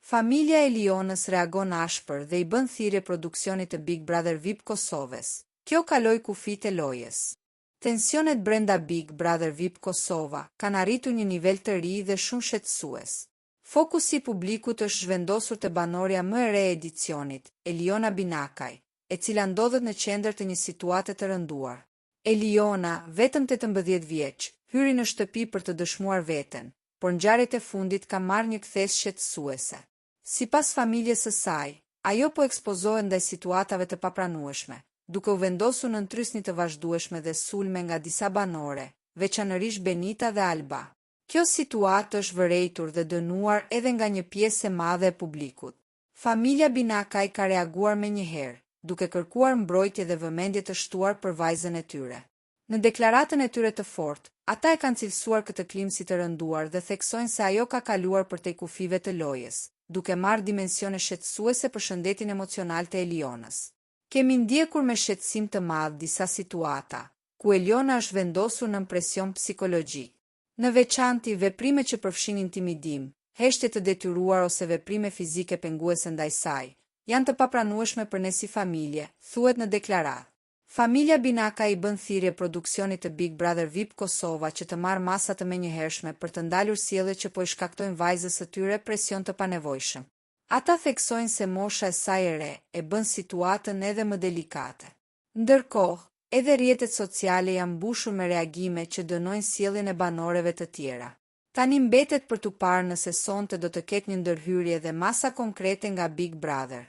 Familja e Lionës reagon ashpër dhe i bën thirrje produksionit të Big Brother VIP Kosovës. Kjo kaloi kufit e lojës. Tensionet brenda Big Brother VIP Kosova kanë arritur një nivel të ri dhe shumë shqetësues. Fokusi i publikut është zhvendosur te banorja më e re e edicionit, Eliona Binakaj, e cila ndodhet në qendër të një situate të rënduar. Eliona, vetëm 18 vjeç, hyri në shtëpi për të dëshmuar veten, por ngjarjet e fundit ka marrë një kthes shqetësuese. Sipas familjes së saj, ajo po ekspozohet ndaj situatave të papranueshme, duke u vendosur në ndrysni të vazhdueshme dhe sulme nga disa banore, veçanërisht Benita dhe Alba. Kjo situatë është vërejtur dhe dënuar edhe nga një pjesë e madhe e publikut. Familja Binakaj ka reaguar menjëherë, duke kërkuar mbrojtje dhe vëmendje të shtuar për vajzën e tyre. Në deklaratën e tyre të fortë, ata e kanë cilësuar këtë klim si të rënduar dhe theksojnë se ajo ka kaluar përtej kufive të lojës, duke marrë dimensione shqetësuese për shëndetin emocional të Elionës. Kemi ndjekur me shqetësim të madh disa situata, ku Eliona është vendosur në presion psikologjik. Në veçanti veprime që përfshin intimidim, heshtje të detyruar ose veprime fizike penguese ndaj saj, janë të papranueshme për ne si familje, thuhet në deklaratë. Familja Binakaj i bën thirrje produksionit të Big Brother VIP Kosova që të marrë masa të menjëhershme për të ndalur sjelljet që po i shkaktojnë vajzës së tyre presion të panevojshëm. Ata theksojnë se mosha e saj e re e bën situatën edhe më delikate. Ndërkohë, edhe rrjetet sociale janë mbushur me reagime që dënojnë sjelljen e banorëve të tjera. Tani mbetet për t'u parë nëse sonte do të ketë një ndërhyrje dhe masa konkrete nga Big Brother.